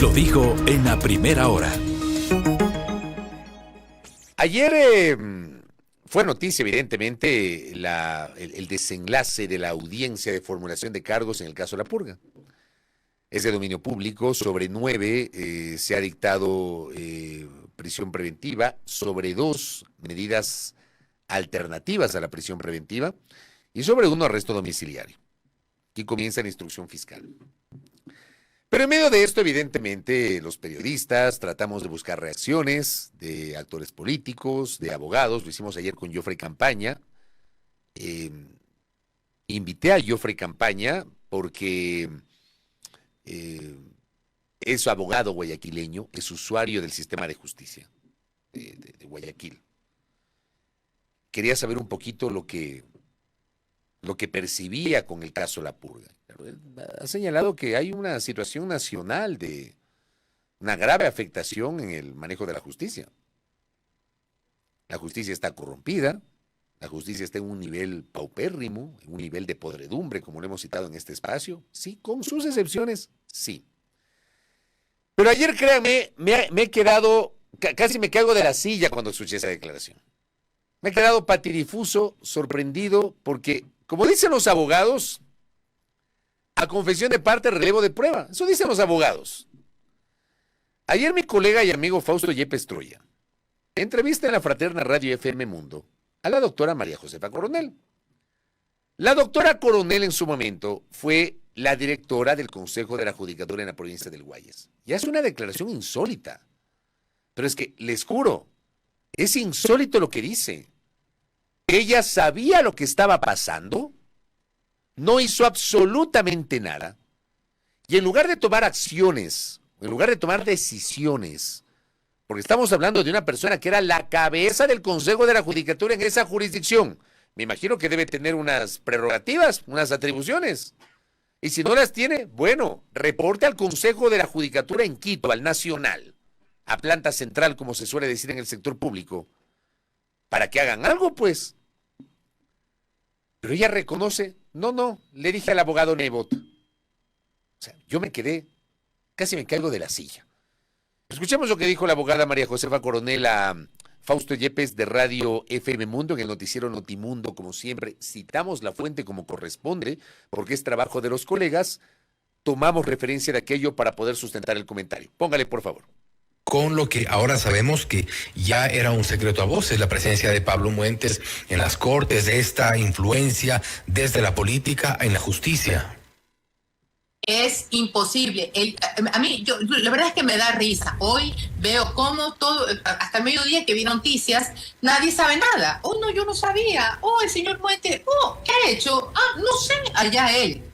Lo dijo en la primera hora. Ayer fue noticia, evidentemente, el desenlace de la audiencia de formulación de cargos en el caso de La Purga. Es de dominio público. Sobre 9 se ha dictado prisión preventiva, sobre 2 medidas alternativas a la prisión preventiva y sobre 1 arresto domiciliario. Aquí comienza la instrucción fiscal. Pero en medio de esto, evidentemente, los periodistas tratamos de buscar reacciones de actores políticos, de abogados. Lo hicimos ayer con Geoffrey Campaña. Invité a Geoffrey Campaña porque es abogado guayaquileño, es usuario del sistema de justicia de Guayaquil. Quería saber un poquito lo que percibía con el caso La Purga. Ha señalado que hay una situación nacional de una grave afectación en el manejo de la justicia. La justicia está corrompida, la justicia está en un nivel paupérrimo, en un nivel de podredumbre, como lo hemos citado en este espacio. Sí, con sus excepciones, sí. Pero ayer, créanme, me he quedado, casi me caigo de la silla cuando escuché esa declaración. Me he quedado patidifuso, sorprendido, porque, como dicen los abogados, a confesión de parte, relevo de prueba. Eso dicen los abogados. Ayer mi colega y amigo Fausto Yepes Troya entrevista en la fraterna radio FM Mundo a la doctora María Josefa Coronel. La doctora Coronel en su momento fue la directora del Consejo de la Judicatura en la provincia del Guayas. Y hace una declaración insólita. Pero es que, les juro, es insólito lo que dice. Ella sabía lo que estaba pasando, no hizo absolutamente nada, y en lugar de tomar acciones, en lugar de tomar decisiones, porque estamos hablando de una persona que era la cabeza del Consejo de la Judicatura en esa jurisdicción, me imagino que debe tener unas prerrogativas, unas atribuciones, y si no las tiene, bueno, reporte al Consejo de la Judicatura en Quito, al Nacional, a planta central, como se suele decir en el sector público, para que hagan algo, pues. Pero ella reconoce, no, le dije al abogado Nebot. O sea, yo me quedé, casi me caigo de la silla. Escuchemos lo que dijo la abogada María Josefa Coronel a Fausto Yepes de Radio FM Mundo en el noticiero Notimundo, como siempre. Citamos la fuente como corresponde, porque es trabajo de los colegas. Tomamos referencia de aquello para poder sustentar el comentario. Póngale, por favor. Con lo que ahora sabemos que ya era un secreto a voces, la presencia de Pablo Muentes en las cortes, de esta influencia desde la política en la justicia. Es imposible. A mí, la verdad es que me da risa. Hoy veo cómo todo, hasta el mediodía que vi noticias, nadie sabe nada. Oh, no, yo no sabía. Oh, el señor Muentes, ¿qué ha hecho? No sé, allá él.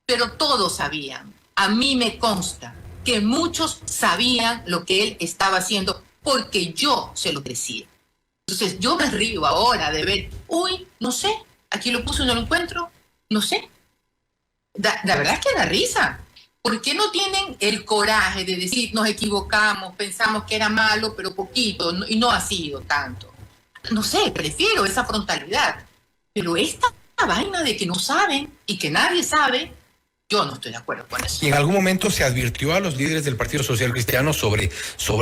Pero todos sabían. A mí me consta que muchos sabían lo que él estaba haciendo porque yo se lo decía. Entonces yo me río ahora de ver, no sé, aquí lo puse y no lo encuentro, no sé. La verdad es que da risa. ¿Por qué no tienen el coraje de decir, nos equivocamos, pensamos que era malo, pero poquito, y no ha sido tanto? No sé, prefiero esa frontalidad. Pero esta vaina de que no saben y que nadie sabe, yo no estoy de acuerdo con eso. ¿Y en algún momento se advirtió a los líderes del Partido Social Cristiano sobre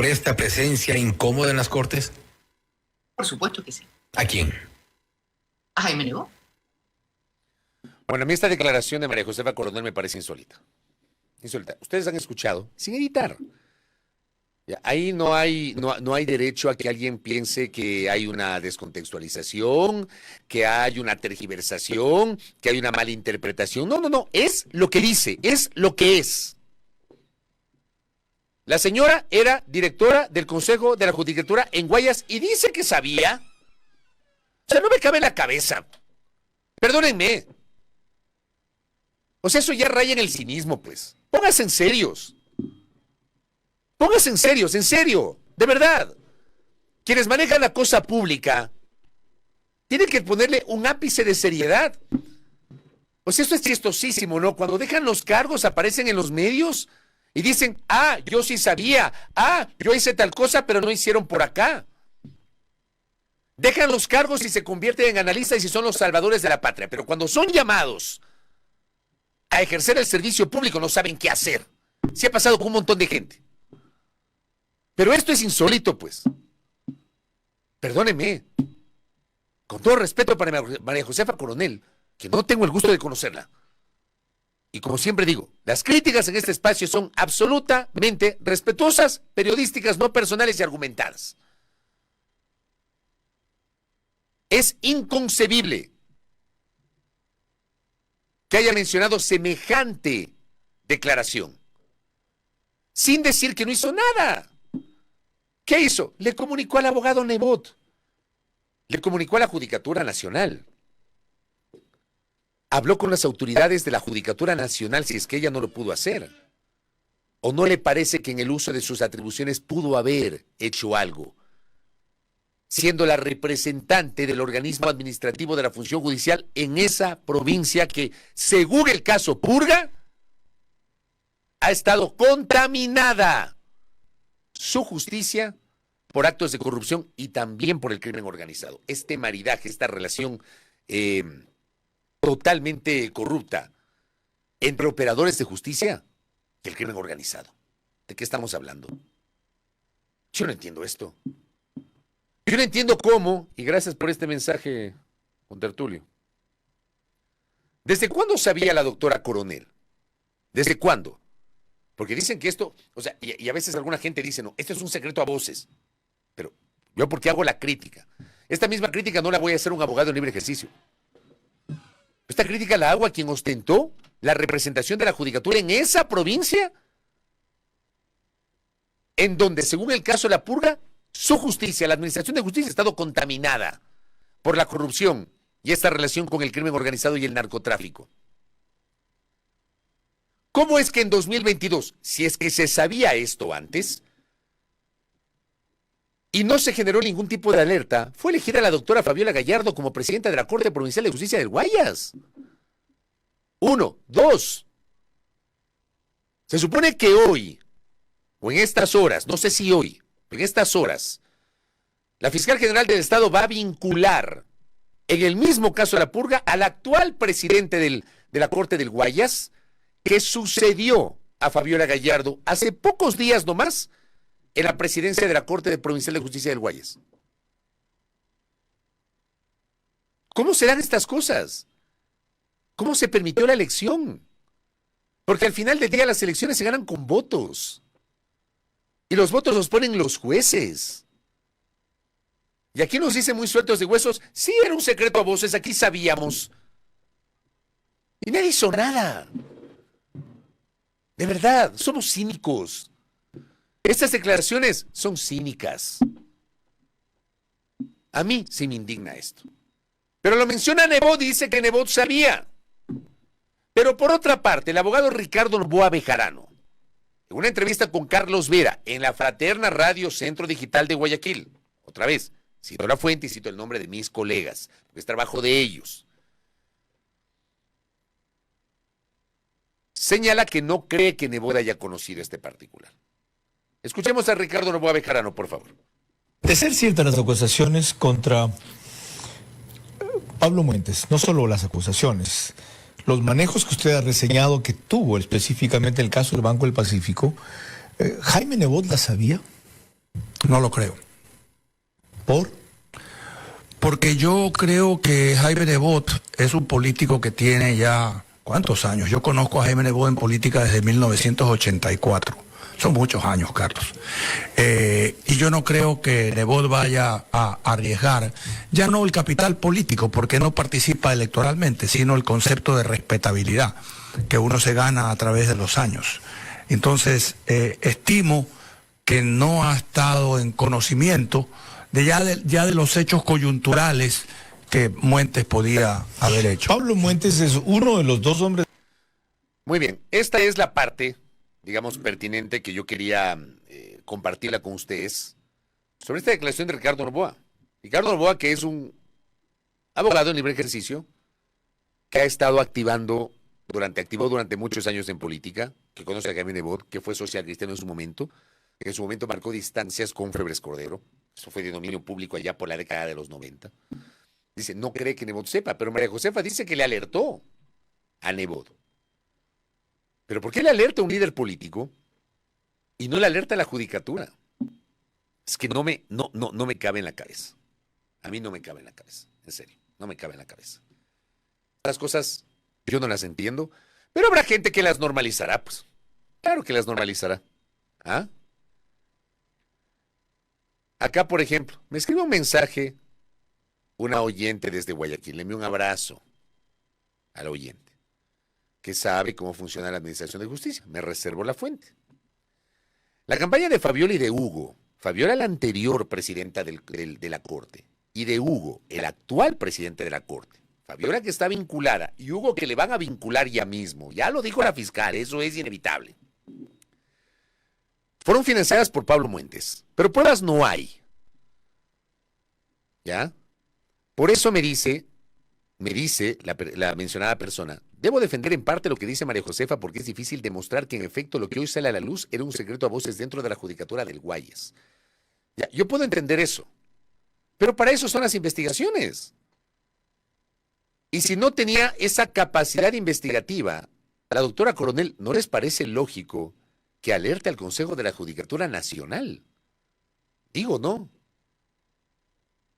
esta presencia incómoda en las Cortes? Por supuesto que sí. ¿A quién? A Jaime Nebot. Bueno, a mí esta declaración de María Josefa Coronel me parece insólita. Insólita. Ustedes han escuchado, sin editar. Ahí no hay derecho a que alguien piense que hay una descontextualización, que hay una tergiversación, que hay una mala interpretación. No. Es lo que dice, es lo que es. La señora era directora del Consejo de la Judicatura en Guayas y dice que sabía. O sea, no me cabe en la cabeza. Perdónenme. O sea, eso ya raya en el cinismo, pues. Pónganse en serios. Pónganse en serio, de verdad. Quienes manejan la cosa pública tienen que ponerle un ápice de seriedad. O sea, esto es chistosísimo, ¿no? Cuando dejan los cargos, aparecen en los medios y dicen, yo sí sabía, yo hice tal cosa, pero no hicieron por acá. Dejan los cargos y se convierten en analistas y son los salvadores de la patria. Pero cuando son llamados a ejercer el servicio público, no saben qué hacer. Sí ha pasado con un montón de gente. Pero esto es insólito, pues. Perdóneme. Con todo respeto para María Josefa Coronel, que no tengo el gusto de conocerla. Y como siempre digo, las críticas en este espacio son absolutamente respetuosas, periodísticas, no personales y argumentadas. Es inconcebible que haya mencionado semejante declaración, sin decir que no hizo nada. ¿Qué hizo? Le comunicó al abogado Nebot, le comunicó a la Judicatura Nacional, habló con las autoridades de la Judicatura Nacional si es que ella no lo pudo hacer, o no le parece que en el uso de sus atribuciones pudo haber hecho algo, siendo la representante del organismo administrativo de la función judicial en esa provincia que, según el caso Purga, ha estado contaminada su justicia por actos de corrupción y también por el crimen organizado. Este maridaje, esta relación totalmente corrupta entre operadores de justicia y el crimen organizado. ¿De qué estamos hablando? Yo no entiendo esto. Yo no entiendo cómo, y gracias por este mensaje, contertulio. ¿Desde cuándo sabía la doctora Coronel? ¿Desde cuándo? Porque dicen que esto, o sea, y a veces alguna gente dice, no, esto es un secreto a voces. Pero yo porque hago la crítica. Esta misma crítica no la voy a hacer a un abogado en libre ejercicio. Esta crítica la hago a quien ostentó la representación de la judicatura en esa provincia, en donde, según el caso de la Purga, su justicia, la administración de justicia, ha estado contaminada por la corrupción y esta relación con el crimen organizado y el narcotráfico. ¿Cómo es que en 2022, si es que se sabía esto antes y no se generó ningún tipo de alerta, fue elegida la doctora Fabiola Gallardo como presidenta de la Corte Provincial de Justicia del Guayas? 1, 2. Se supone que hoy, o en estas horas, no sé si hoy, en estas horas, la fiscal general del Estado va a vincular en el mismo caso de la Purga al actual presidente de la Corte del Guayas, que sucedió a Fabiola Gallardo hace pocos días nomás en la presidencia de la Corte Provincial de Justicia del Guayas. ¿Cómo se dan estas cosas? ¿Cómo se permitió la elección? Porque al final del día las elecciones se ganan con votos. Y los votos los ponen los jueces. Y aquí nos dicen muy sueltos de huesos, sí, era un secreto a voces, aquí sabíamos. Y nadie hizo nada. De verdad, somos cínicos. Estas declaraciones son cínicas. A mí sí me indigna esto. Pero lo menciona Nebot, dice que Nebot sabía. Pero por otra parte, el abogado Ricardo Noboa Bejarano, en una entrevista con Carlos Vera en la Fraterna Radio Centro Digital de Guayaquil, otra vez, cito la fuente y cito el nombre de mis colegas, porque es trabajo de ellos, señala que no cree que Nebot haya conocido este particular. Escuchemos a Ricardo Noboa Bejarano, por favor. De ser ciertas las acusaciones contra Pablo Muentes, no solo las acusaciones, los manejos que usted ha reseñado que tuvo específicamente el caso del Banco del Pacífico, ¿Jaime Nebot la sabía? No lo creo. ¿Por? Porque yo creo que Jaime Nebot es un político que tiene ya, ¿cuántos años? Yo conozco a Jaime Nebot en política desde 1984. Son muchos años, Carlos. Y yo no creo que Nebot vaya a arriesgar, ya no el capital político, porque no participa electoralmente, sino el concepto de respetabilidad que uno se gana a través de los años. Entonces, estimo que no ha estado en conocimiento ya de los hechos coyunturales que Muentes podía haber hecho. Pablo Muentes es uno de los dos hombres. Muy bien, esta es la parte, digamos, pertinente que yo quería compartirla con ustedes sobre esta declaración de Ricardo Noboa. Ricardo Noboa, que es un abogado en libre ejercicio, que ha estado activó durante muchos años en política, que conoce a Jaime Nebot, que fue social cristiano en su momento, que en su momento marcó distancias con Febres Cordero. Eso fue de dominio público allá por la década de los 90. Dice, no cree que Nebot sepa, pero María Josefa dice que le alertó a Nebot. Pero ¿por qué le alerta a un líder político y no le alerta a la judicatura? Es que no me cabe en la cabeza. A mí no me cabe en la cabeza, en serio, no me cabe en la cabeza. Las cosas yo no las entiendo, pero habrá gente que las normalizará, pues. Claro que las normalizará. ¿Ah? Acá, por ejemplo, me escribe un mensaje una oyente desde Guayaquil. Le envío un abrazo al oyente, que sabe cómo funciona la administración de justicia. Me reservo la fuente. La campaña de Fabiola y de Hugo, Fabiola la anterior presidenta de la Corte, y de Hugo, el actual presidente de la Corte. Fabiola que está vinculada y Hugo que le van a vincular ya mismo. Ya lo dijo la fiscal, eso es inevitable. Fueron financiadas por Pablo Muentes, pero pruebas no hay. ¿Ya? Por eso me dice la mencionada persona, debo defender en parte lo que dice María Josefa porque es difícil demostrar que en efecto lo que hoy sale a la luz era un secreto a voces dentro de la judicatura del Guayas. Ya, yo puedo entender eso, pero para eso son las investigaciones. Y si no tenía esa capacidad investigativa, a la doctora Coronel, ¿no les parece lógico que alerte al Consejo de la Judicatura Nacional? Digo, no.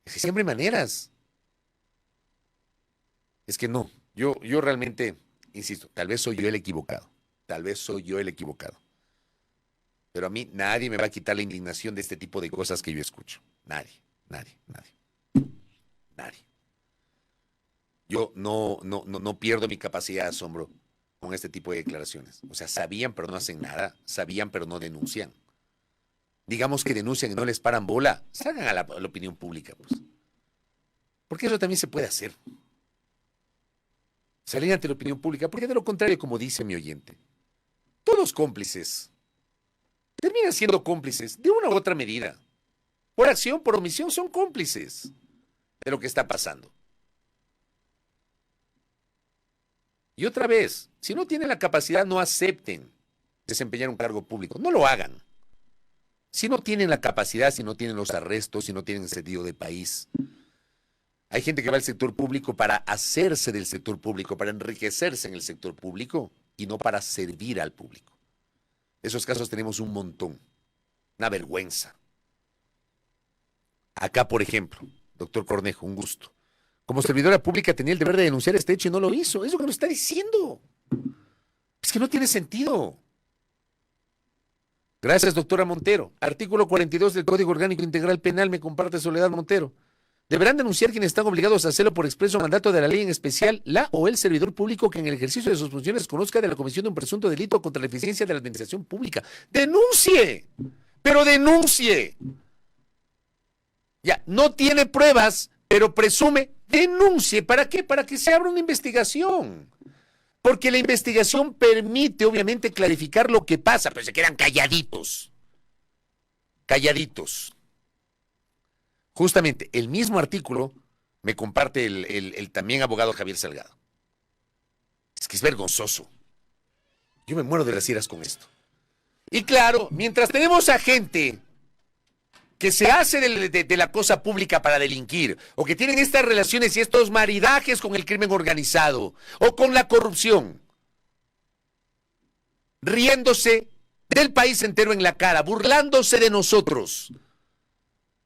Es que siempre hay maneras. Es que no. Yo realmente, insisto, tal vez soy yo el equivocado. Tal vez soy yo el equivocado. Pero a mí nadie me va a quitar la indignación de este tipo de cosas que yo escucho. Nadie. Yo no pierdo mi capacidad de asombro con este tipo de declaraciones. O sea, sabían pero no hacen nada, sabían pero no denuncian. Digamos que denuncian y no les paran bola, salgan a la opinión pública, pues. Porque eso también se puede hacer. Salir ante la opinión pública, porque de lo contrario, como dice mi oyente, todos cómplices terminan siendo cómplices de una u otra medida. Por acción, por omisión, son cómplices de lo que está pasando. Y otra vez, si no tienen la capacidad, no acepten desempeñar un cargo público. No lo hagan. Si no tienen la capacidad, si no tienen los arrestos, si no tienen sentido de país. Hay gente que va al sector público para hacerse del sector público, para enriquecerse en el sector público y no para servir al público. Esos casos tenemos un montón. Una vergüenza. Acá, por ejemplo, doctor Cornejo, un gusto. Como servidora pública tenía el deber de denunciar este hecho y no lo hizo. Es lo que nos está diciendo. Es que no tiene sentido. Gracias, doctora Montero. Artículo 42 del Código Orgánico Integral Penal, me comparte Soledad Montero. Deberán denunciar quienes están obligados a hacerlo por expreso mandato de la ley, en especial la o el servidor público que en el ejercicio de sus funciones conozca de la comisión de un presunto delito contra la eficiencia de la administración pública. ¡Denuncie! ¡Pero denuncie! Ya, no tiene pruebas, pero presume, denuncie. ¿Para qué? Para que se abra una investigación. Porque la investigación permite, obviamente, clarificar lo que pasa, pero se quedan calladitos. Calladitos. Justamente, el mismo artículo me comparte el también abogado Javier Salgado. Es que es vergonzoso. Yo me muero de las iras con esto. Y claro, mientras tenemos a gente que se hace de la cosa pública para delinquir, o que tienen estas relaciones y estos maridajes con el crimen organizado, o con la corrupción, riéndose del país entero en la cara, burlándose de nosotros.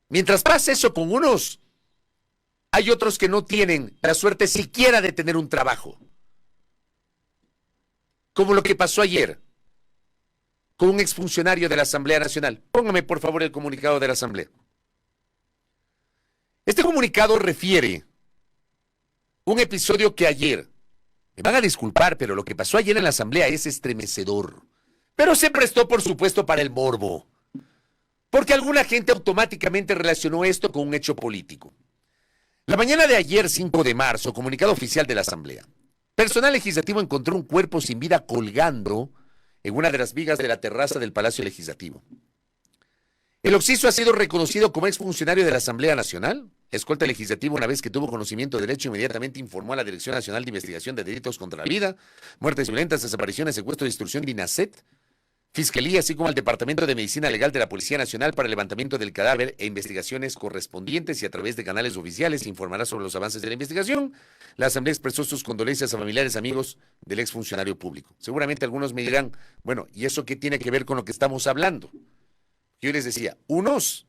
Mientras pasa eso con unos, hay otros que no tienen la suerte siquiera de tener un trabajo. Como lo que pasó ayer con un exfuncionario de la Asamblea Nacional. Póngame, por favor, el comunicado de la Asamblea. Este comunicado refiere un episodio que ayer, me van a disculpar, pero lo que pasó ayer en la Asamblea es estremecedor. Pero se prestó, por supuesto, para el morbo. Porque alguna gente automáticamente relacionó esto con un hecho político. La mañana de ayer, 5 de marzo, comunicado oficial de la Asamblea. Personal legislativo encontró un cuerpo sin vida colgando en una de las vigas de la terraza del Palacio Legislativo. El occiso ha sido reconocido como exfuncionario de la Asamblea Nacional. Escolta legislativo, una vez que tuvo conocimiento del hecho, inmediatamente informó a la Dirección Nacional de Investigación de Delitos contra la Vida, Muertes Violentas, Desapariciones, Secuestro y Destrucción de INACET. Fiscalía, así como al Departamento de Medicina Legal de la Policía Nacional para el levantamiento del cadáver e investigaciones correspondientes y a través de canales oficiales informará sobre los avances de la investigación. La Asamblea expresó sus condolencias a familiares, amigos del exfuncionario público. Seguramente algunos me dirán, bueno, ¿y eso qué tiene que ver con lo que estamos hablando? Yo les decía, unos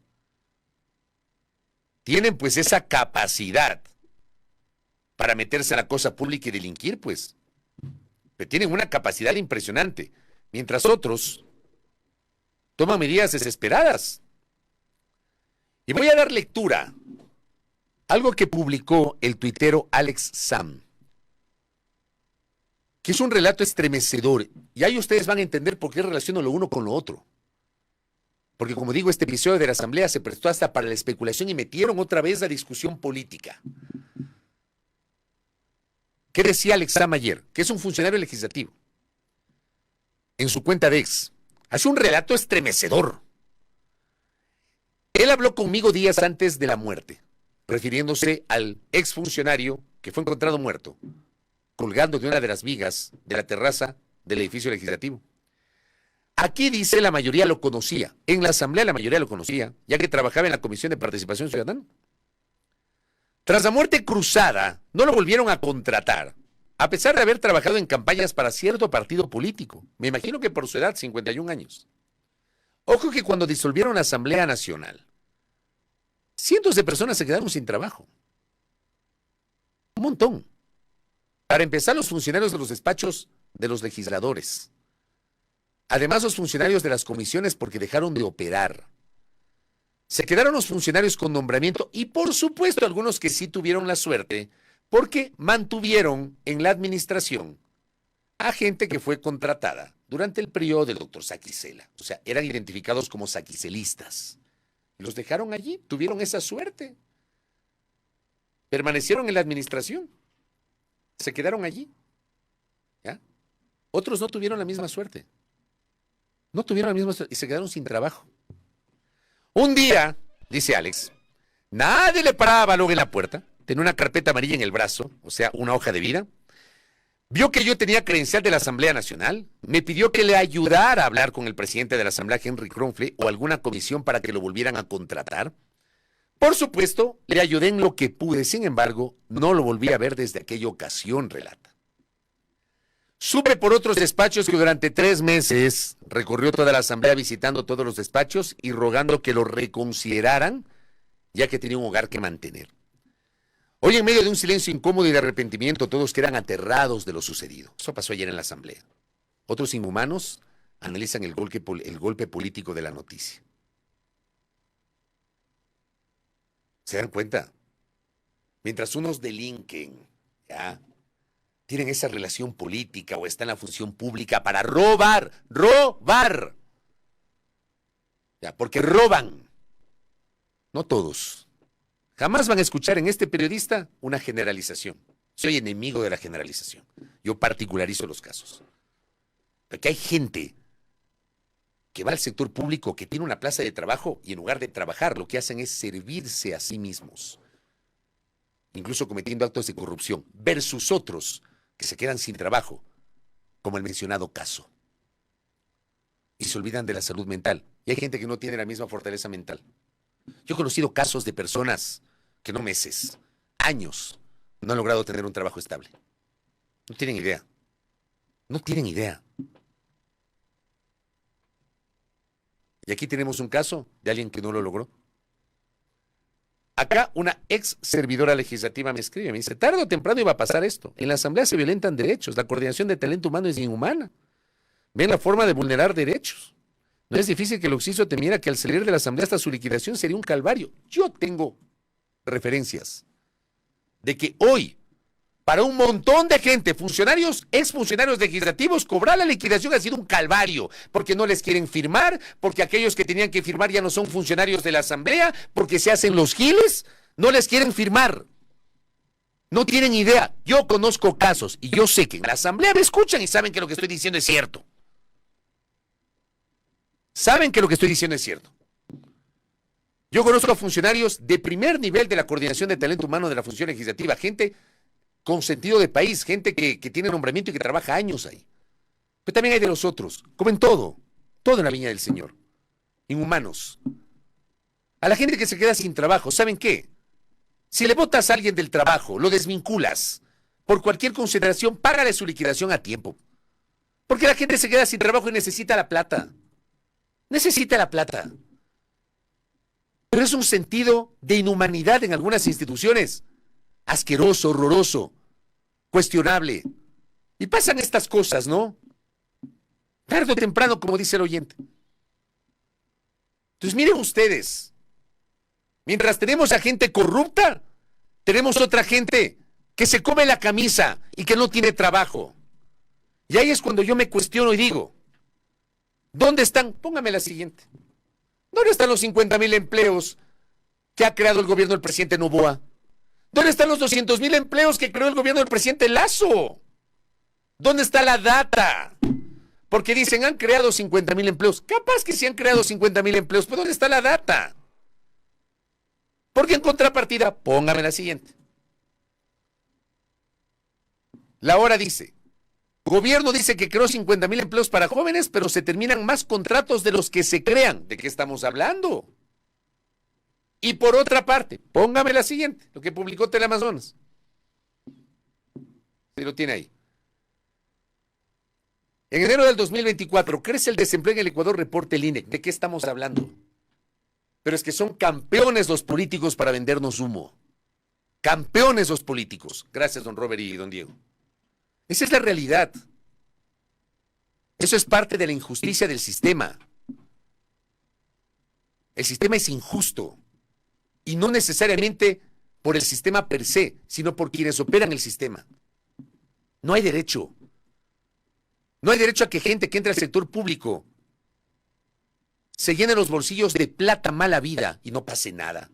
tienen pues esa capacidad para meterse en la cosa pública y delinquir, pues. Pero tienen una capacidad impresionante. Mientras otros toman medidas desesperadas. Y voy a dar lectura a algo que publicó el tuitero Alex Sam, que es un relato estremecedor. Y ahí ustedes van a entender por qué relaciono lo uno con lo otro. Porque como digo, este episodio de la Asamblea se prestó hasta para la especulación y metieron otra vez la discusión política. ¿Qué decía Alex Sam ayer? Que es un funcionario legislativo. En su cuenta de ex, hace un relato estremecedor. Él habló conmigo días antes de la muerte, refiriéndose al exfuncionario que fue encontrado muerto, colgando de una de las vigas de la terraza del edificio legislativo. Aquí dice la mayoría lo conocía, en la asamblea la mayoría lo conocía, ya que trabajaba en la Comisión de Participación Ciudadana. Tras la muerte cruzada, no lo volvieron a contratar, a pesar de haber trabajado en campañas para cierto partido político. Me imagino que por su edad, 51 años. Ojo que cuando disolvieron la Asamblea Nacional, cientos de personas se quedaron sin trabajo. Un montón. Para empezar, los funcionarios de los despachos de los legisladores. Además, los funcionarios de las comisiones porque dejaron de operar. Se quedaron los funcionarios con nombramiento y, por supuesto, algunos que sí tuvieron la suerte porque mantuvieron en la administración a gente que fue contratada durante el periodo del doctor Saquicela. O sea, eran identificados como saquicelistas. Los dejaron allí, tuvieron esa suerte. Permanecieron en la administración. Se quedaron allí. ¿Ya? Otros no tuvieron la misma suerte. No tuvieron la misma suerte y se quedaron sin trabajo. Un día, dice Alex, nadie le paraba balón en la puerta. Tenía una carpeta amarilla en el brazo, o sea, una hoja de vida. Vio que yo tenía credencial de la Asamblea Nacional. Me pidió que le ayudara a hablar con el presidente de la Asamblea, Henry Kronfle, o alguna comisión para que lo volvieran a contratar. Por supuesto, le ayudé en lo que pude. Sin embargo, no lo volví a ver desde aquella ocasión, relata. Supe por otros despachos que durante 3 meses recorrió toda la Asamblea visitando todos los despachos y rogando que lo reconsideraran, ya que tenía un hogar que mantener. Hoy, en medio de un silencio incómodo y de arrepentimiento, todos quedan aterrados de lo sucedido. Eso pasó ayer en la Asamblea. Otros inhumanos analizan el golpe político de la noticia. ¿Se dan cuenta? Mientras unos delinquen, ¿ya?, tienen esa relación política o están en la función pública para robar. Ya, porque roban. No todos. Jamás van a escuchar en este periodista una generalización. Soy enemigo de la generalización. Yo particularizo los casos. Porque hay gente que va al sector público, que tiene una plaza de trabajo y en lugar de trabajar lo que hacen es servirse a sí mismos, incluso cometiendo actos de corrupción, versus otros que se quedan sin trabajo, como el mencionado caso, y se olvidan de la salud mental. Y hay gente que no tiene la misma fortaleza mental. Yo he conocido casos de personas que no meses, años, no han logrado tener un trabajo estable. No tienen idea. No tienen idea. Y aquí tenemos un caso de alguien que no lo logró. Acá una ex servidora legislativa me escribe, me dice, tarde o temprano iba a pasar esto. En la Asamblea se violentan derechos, la coordinación de talento humano es inhumana. Ven la forma de vulnerar derechos. No es difícil que el Oxiso temiera que al salir de la Asamblea hasta su liquidación sería un calvario. Yo tengo referencias de que hoy, para un montón de gente, funcionarios, exfuncionarios legislativos, cobrar la liquidación ha sido un calvario, porque no les quieren firmar, porque aquellos que tenían que firmar ya no son funcionarios de la Asamblea, porque se hacen los giles, no les quieren firmar. No tienen idea. Yo conozco casos y yo sé que en la Asamblea me escuchan y saben que lo que estoy diciendo es cierto. Saben que lo que estoy diciendo es cierto. Yo conozco a funcionarios de primer nivel de la coordinación de talento humano de la función legislativa, gente con sentido de país, gente que tiene nombramiento y que trabaja años ahí. Pero también hay de los otros, como en todo. Todo en la viña del Señor. Inhumanos. A la gente que se queda sin trabajo, ¿saben qué? Si le botas a alguien del trabajo, lo desvinculas, por cualquier consideración, págale su liquidación a tiempo. Porque la gente se queda sin trabajo y necesita la plata. Necesita la plata. Pero es un sentido de inhumanidad en algunas instituciones. Asqueroso, horroroso, cuestionable. Y pasan estas cosas, ¿no? Tarde o temprano, como dice el oyente. Entonces miren ustedes, mientras tenemos a gente corrupta, tenemos otra gente que se come la camisa y que no tiene trabajo. Y ahí es cuando yo me cuestiono y digo, ¿dónde están? Póngame la siguiente. ¿Dónde están los 50,000 empleos que ha creado el gobierno del presidente Noboa? ¿Dónde están los 200,000 empleos que creó el gobierno del presidente Lazo? ¿Dónde está la data? Porque dicen, han creado 50,000 empleos. Capaz que sí han creado 50,000 empleos, pero ¿dónde está la data? Porque en contrapartida, póngame la siguiente. La Hora dice, gobierno dice que creó 50,000 empleos para jóvenes, pero se terminan más contratos de los que se crean. ¿De qué estamos hablando? Y por otra parte, póngame la siguiente, lo que publicó Teleamazonas. Se lo tiene ahí. En enero del 2024 crece el desempleo en el Ecuador, reporte el INEC. ¿De qué estamos hablando? Pero es que son campeones los políticos para vendernos humo. Campeones los políticos. Gracias, don Robert y don Diego. Esa es la realidad. Eso es parte de la injusticia del sistema. El sistema es injusto. Y no necesariamente por el sistema per se, sino por quienes operan el sistema. No hay derecho. No hay derecho a que gente que entra al sector público se llene los bolsillos de plata mala vida y no pase nada.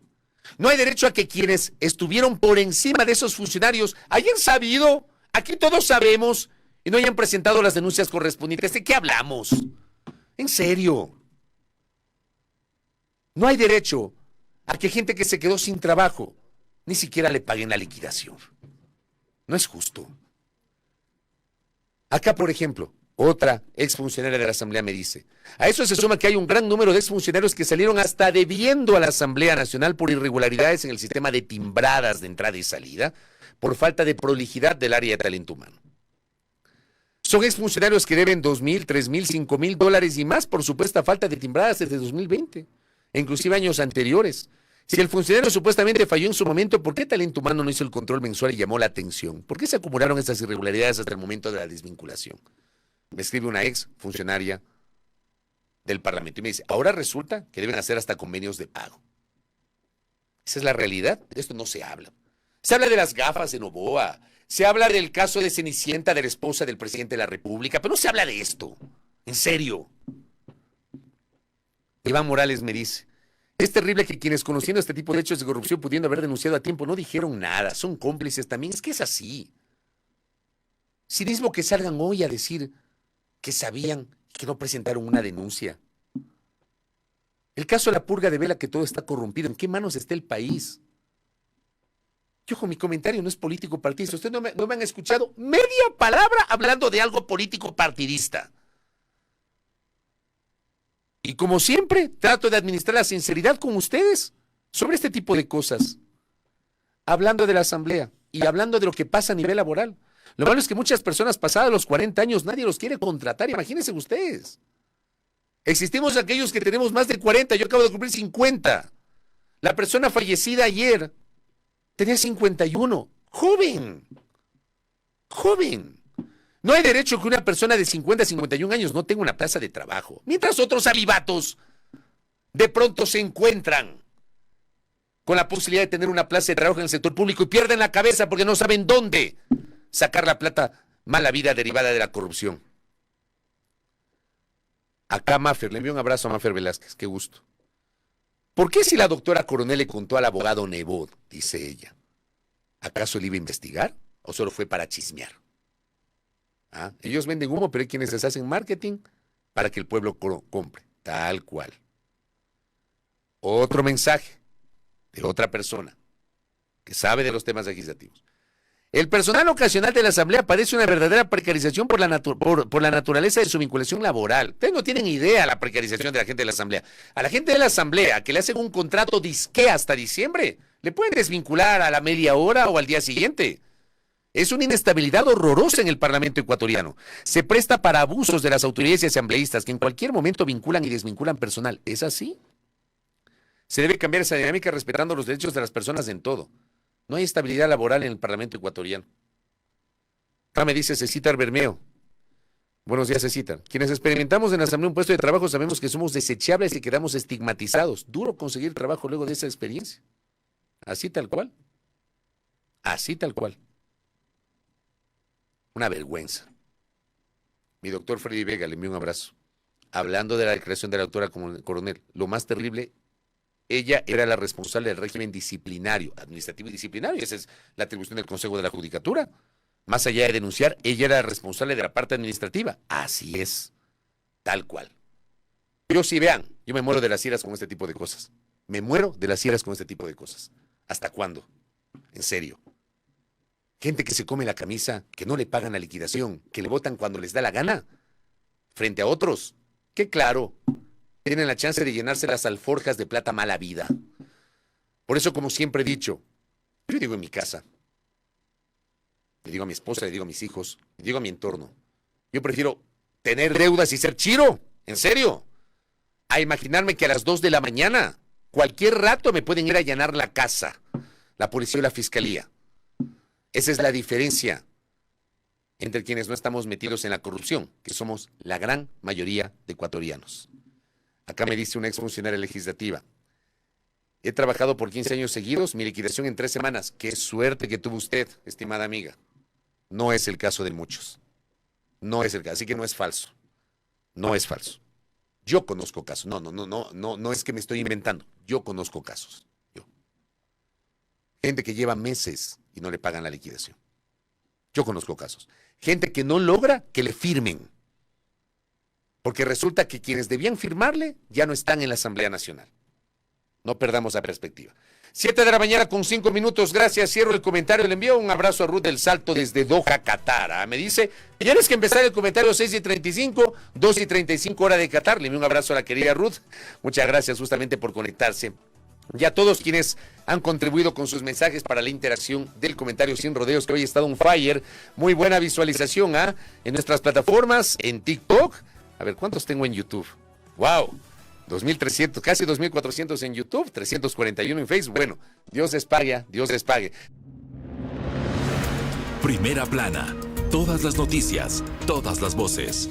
No hay derecho a que quienes estuvieron por encima de esos funcionarios hayan sabido, aquí todos sabemos, y no hayan presentado las denuncias correspondientes. ¿De qué hablamos? En serio. No hay derecho a que gente que se quedó sin trabajo ni siquiera le paguen la liquidación. No es justo. Acá, por ejemplo, otra exfuncionaria de la Asamblea me dice, a eso se suma que hay un gran número de exfuncionarios que salieron hasta debiendo a la Asamblea Nacional por irregularidades en el sistema de timbradas de entrada y salida, por falta de prolijidad del área de talento humano. Son exfuncionarios que deben 2,000, 3,000, 5,000 dólares y más por supuesta falta de timbradas desde 2020, e inclusive años anteriores. Si el funcionario supuestamente falló en su momento, ¿por qué talento humano no hizo el control mensual y llamó la atención? ¿Por qué se acumularon estas irregularidades hasta el momento de la desvinculación? Me escribe una ex funcionaria del Parlamento y me dice, ahora resulta que deben hacer hasta convenios de pago. Esa es la realidad, de esto no se habla. Se habla de las gafas de Noboa, se habla del caso de Cenicienta, de la esposa del presidente de la República, pero no se habla de esto, en serio. Iván Morales me dice, es terrible que quienes conociendo este tipo de hechos de corrupción pudiendo haber denunciado a tiempo no dijeron nada, son cómplices también, es que es así. Cinismo que salgan hoy a decir que sabían que no presentaron una denuncia. El caso de la purga devela que todo está corrompido. ¿En qué manos está el país? Yo con mi comentario no es político partidista. Ustedes no me han escuchado media palabra hablando de algo político partidista. Y como siempre, trato de administrar la sinceridad con ustedes sobre este tipo de cosas. Hablando de la Asamblea y hablando de lo que pasa a nivel laboral. Lo malo es que muchas personas pasadas los 40 años nadie los quiere contratar, imagínense ustedes. Existimos aquellos que tenemos más de 40, yo acabo de cumplir 50. La persona fallecida ayer tenía 51. Joven. No hay derecho que una persona de 50 a 51 años no tenga una plaza de trabajo, mientras otros avivatos de pronto se encuentran con la posibilidad de tener una plaza de trabajo en el sector público y pierden la cabeza porque no saben dónde sacar la plata mala vida derivada de la corrupción. Acá Mafer, le envío un abrazo a Mafer Velázquez, qué gusto. ¿Por qué si la doctora Coronel le contó al abogado Nebot, dice ella, acaso él iba a investigar o solo fue para chismear? ¿Ah? Ellos venden humo, pero hay quienes les hacen marketing para que el pueblo compre, tal cual. Otro mensaje de otra persona que sabe de los temas legislativos. El personal ocasional de la Asamblea padece una verdadera precarización por la naturaleza de su vinculación laboral. Ustedes no tienen idea la precarización de la gente de la Asamblea. A la gente de la Asamblea que le hacen un contrato disque hasta diciembre, le pueden desvincular a la media hora o al día siguiente. Es una inestabilidad horrorosa en el Parlamento ecuatoriano. Se presta para abusos de las autoridades y asambleístas que en cualquier momento vinculan y desvinculan personal. ¿Es así? Se debe cambiar esa dinámica respetando los derechos de las personas en todo. No hay estabilidad laboral en el Parlamento ecuatoriano. Acá me dice Cecitar Bermeo. Buenos días, Cecitar. Quienes experimentamos en la Asamblea un puesto de trabajo sabemos que somos desechables y quedamos estigmatizados. Duro conseguir trabajo luego de esa experiencia. Así tal cual. Así tal cual. Una vergüenza. Mi doctor Freddy Vega, le envío un abrazo. Hablando de la declaración de la doctora Coronel, lo más terrible, ella era la responsable del régimen disciplinario, administrativo y disciplinario. Esa es la atribución del Consejo de la Judicatura. Más allá de denunciar, ella era la responsable de la parte administrativa. Así es, tal cual. Yo sí, vean, yo me muero de las ieras con este tipo de cosas. Me muero de las ieras con este tipo de cosas. ¿Hasta cuándo? En serio. Gente que se come la camisa, que no le pagan la liquidación, que le votan cuando les da la gana, frente a otros, que claro, tienen la chance de llenarse las alforjas de plata mala vida. Por eso, como siempre he dicho, yo digo en mi casa, le digo a mi esposa, le digo a mis hijos, le digo a mi entorno, yo prefiero tener deudas y ser chiro, en serio, a imaginarme que a las 2 de la mañana, cualquier rato me pueden ir a allanar la casa, la policía y la fiscalía. Esa es la diferencia entre quienes no estamos metidos en la corrupción, que somos la gran mayoría de ecuatorianos. Acá me dice una exfuncionaria legislativa. He trabajado por 15 años seguidos, mi liquidación en 3 semanas. Qué suerte que tuvo usted, estimada amiga. No es el caso de muchos. No es el caso, así que no es falso. No es falso. Yo conozco casos. No es que me estoy inventando. Yo conozco casos. Yo. Gente que lleva meses y no le pagan la liquidación. Yo conozco casos. Gente que no logra que le firmen. Porque resulta que quienes debían firmarle ya no están en la Asamblea Nacional. No perdamos la perspectiva. 7 de la mañana con 5 minutos. Gracias. Cierro el comentario. Le envío un abrazo a Ruth del Salto desde Doha, Qatar. Me dice, tienes que empezar el comentario 6:35, 2:35 hora de Qatar. Le envío un abrazo a la querida Ruth. Muchas gracias justamente por conectarse. Y a todos quienes han contribuido con sus mensajes para la interacción del comentario sin rodeos, que hoy ha estado un fire. Muy buena visualización en nuestras plataformas, en TikTok. A ver, ¿cuántos tengo en YouTube? ¡Wow! 2.300, casi 2.400 en YouTube, 341 en Facebook. Bueno, Dios les pague, Dios les pague. Primera plana. Todas las noticias, todas las voces.